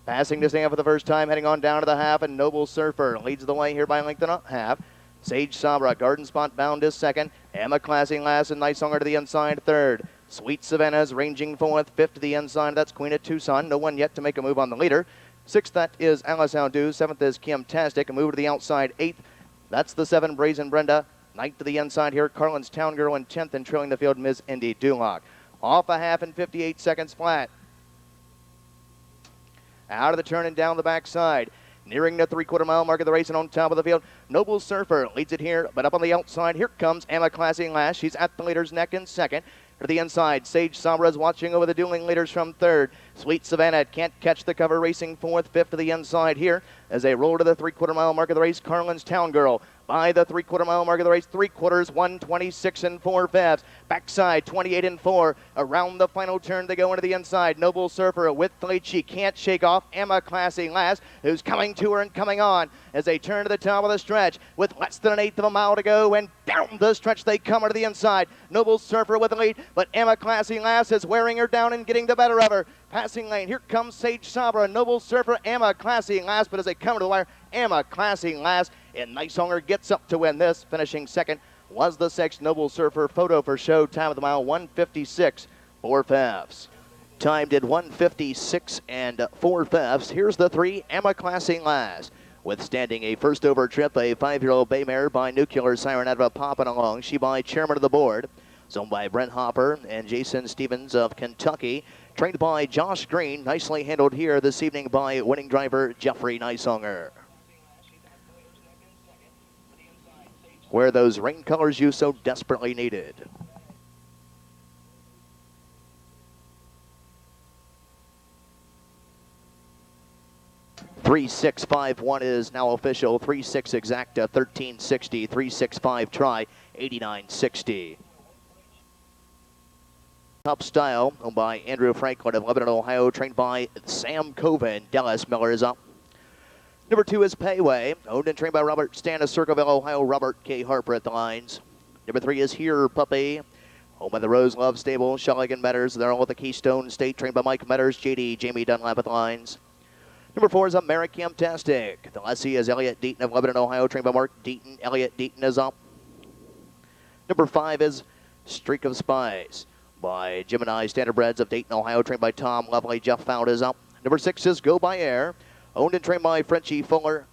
Passing to stand for the first time, heading on down to the half, and Noble Surfer leads the way here by a length and a half. Sage Sabra, Garden Spot bound is second. Emma Classy Lass and Neishonger to the inside, third. Sweet Savannah's ranging fourth. 5th to the inside, that's Queen of Tucson. No one yet to make a move on the leader. 6th, that is Alice Aldu. 7th is Kim Tastic. A move to the outside, 8th. That's the 7, Brazen Brenda. 9th to the inside here, Carlin's Town Girl. And 10th and trailing the field, Ms. Indy Duloc. Off a half and 58 seconds flat. Out of the turn and down the backside. Nearing the 3/4 mile mark of the race and on top of the field, Noble Surfer leads it here, but up on the outside, here comes Emma Classy Lass. She's at the leader's neck in second. To the inside, Sage Sabra is watching over the dueling leaders from third. Sweet Savannah can't catch the cover, racing 4th. 5th to the inside here as they roll to the 3/4 mile mark of the race. Carlin's Town Girl by the 3/4 mile mark of the race. 3/4, 1:26 4/5. Backside, 28 4. Around the final turn, they go into the inside. Noble Surfer with the lead. She can't shake off Emma Classy Lass, who's coming to her and coming on as they turn to the top of the stretch with less than 1/8 of a mile to go. And down the stretch they come to the inside. Noble Surfer with the lead, but Emma Classy Lass is wearing her down and getting the better of her. Passing lane, here comes Sage Sabra, Noble Surfer, Emma Classy Lass, but as they come to the wire, Emma Classy Lass and Neishonger gets up to win this. Finishing second was the 6, Noble Surfer. Photo for show, time of the mile, 1:56 4/5. Time did 1:56 4/5. Here's the 3, Emma Classy Lass. Withstanding a first over trip, a 5-year-old bay mare by Nuclear Siren out of a popping along. She by chairman of the board. Owned by Brent Hopper and Jason Stevens of Kentucky. Trained by Josh Green. Nicely handled here this evening by winning driver Jeffrey Neisonger. Where those rain colors you so desperately needed. $3,651 is now official. 3.6 exacta, 13.60. 3.65 try, 89.60. Top Style, owned by Andrew Franklin of Lebanon, Ohio, trained by Sam Coven. Dallas Miller is up. Number 2 is Payway, owned and trained by Robert Stan of Circleville, Ohio. Robert K. Harper at the lines. Number 3 is Here Puppy, owned by the Rose Love Stable, Shawinigan Metters. They're all at the Keystone State, trained by Mike Metters, JD, Jamie Dunlap at the lines. Number 4 is Americamtastic. The lessee is Elliot Deaton of Lebanon, Ohio, trained by Mark Deaton. Elliot Deaton is up. Number 5 is Streak of Spies by Gemini Standardbreds of Dayton, Ohio, trained by Tom Lovely. Jeff Found is up. Number 6 is Go By Air, owned and trained by Frenchie Fuller.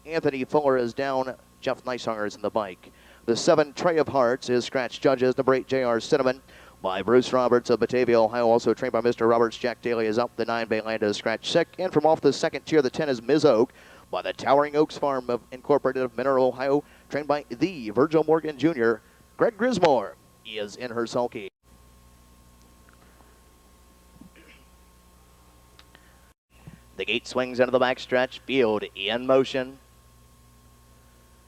Anthony Fuller is down. Jeff Neisonger is in the bike. The 7 Tray of Hearts is Scratch Judges. Number 8 JR Cinnamon by Bruce Roberts of Batavia, Ohio, also trained by Mr. Roberts. Jack Daly is up. The 9 Baylanda is Scratch Sick. And from off the second tier, the 10 is Ms. Oak by the Towering Oaks Farm of Incorporated of Mineral, Ohio, trained by the Virgil Morgan Jr. Greg Grismore is in her sulky. The gate swings into the backstretch. Field in motion.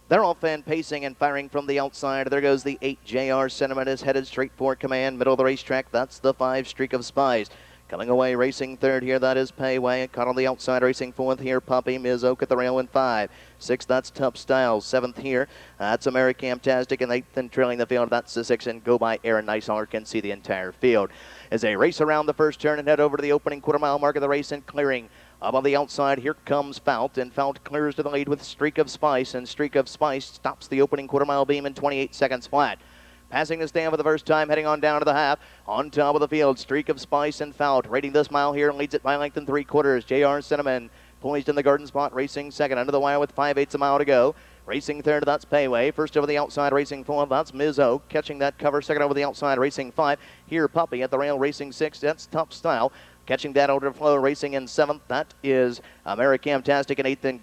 They're off and pacing and firing from the outside. There goes the 8 JR Sentiment is headed straight for command. Middle of the racetrack, that's the 5 Streak of Spies. Coming away, racing third here, that is Payway. Caught on the outside, racing fourth here, Puppy. Ms. Oak at the rail in 5. 6th, that's Tough Style. 7th here, that's Americamtastic. And 8th and trailing the field, that's the 6 and Go By Air. Neisonger can see the entire field. As they race around the first turn and head over to the opening quarter-mile mark of the race and clearing. Up on the outside, here comes Fount, and Fount clears to the lead with Streak of Spice, and Streak of Spice stops the opening quarter-mile beam in 28 seconds flat. Passing the stand for the first time, heading on down to the half. On top of the field, Streak of Spice and Fount. Rating this mile here, leads it by length and 3/4. JR Cinnamon poised in the garden spot, racing second under the wire with 5/8 a mile to go. Racing third, that's Payway. First over the outside, racing fourth, that's Ms. Oak. Catching that cover, second over the outside, racing 5. Here, Puppy at the rail, racing 6. That's Tough Style. Catching that over flow, racing in 7th. That is Americamtastic, and 8th and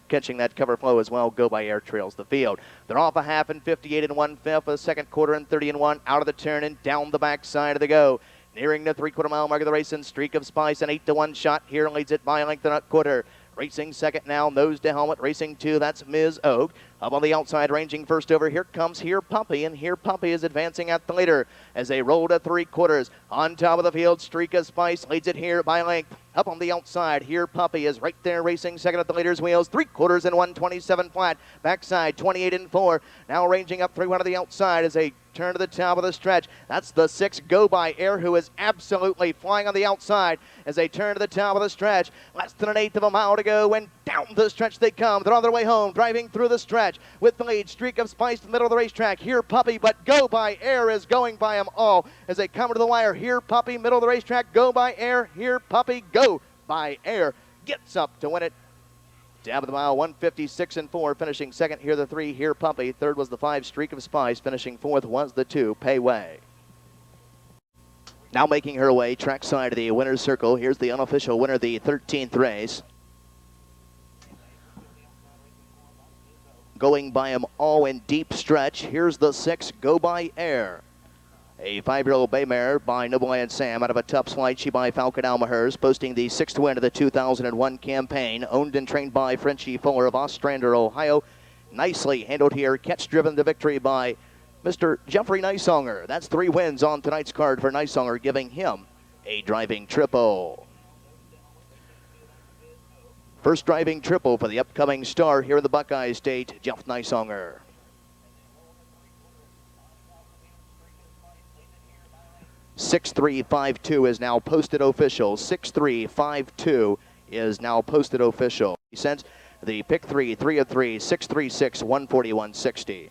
catching that cover flow as well. Go By Air trails the field. They're off a half and 58 1/5, a second quarter and 30 1. Out of the turn and down the backside of the go. Nearing the 3/4 mile mark of the race, and Streak of Spice, an 8-1 shot here, leads it by a length and a quarter. Racing second now, nose to helmet. Racing 2, that's Ms. Oak. Up on the outside, ranging first over, here comes Here Puppy, and Here Puppy is advancing at the leader as they roll to 3/4. On top of the field, Streak of Spice leads it here by length. Up on the outside, Here Puppy is right there racing second at the leader's wheels. 3/4 and 127 flat. Backside, 28 4. Now ranging up 3-1 to the outside as they turn to the top of the stretch. That's the 6 Go By Air, who is absolutely flying on the outside as they turn to the top of the stretch. Less than an 1/8 of a mile to go, and down the stretch they come. They're on their way home, driving through the stretch with the lead. Streak of Spice in the middle of the racetrack. Here Puppy, but Go By Air is going by them all as they come to the wire. Here Puppy, middle of the racetrack. Go By Air. Here Puppy, Go By Air gets up to win it. Down to the mile, 156 4, finishing second. Here the 3, Here Puppy. Third was the 5, Streak of Spice. Finishing fourth was the 2, Payway. Now making her way trackside of the winner's circle. Here's the unofficial winner, the 13th race. Going by them all in deep stretch. Here's the 6, Go By Air. A 5-year-old bay mare by Noble and Sam out of a tough slide. She by Falcon Almahers, posting the 6th win of the 2001 campaign. Owned and trained by Frenchie Fuller of Ostrander, Ohio. Nicely handled here. Catch driven to victory by Mr. Jeffrey Neisonger. That's 3 wins on tonight's card for Neisonger, giving him a driving triple. First driving triple for the upcoming star here in the Buckeye State, Jeff Neisonger. 6352 is now posted official. 6352 is now posted official. He sends the pick 3, 3 of 3, 636, 141.60.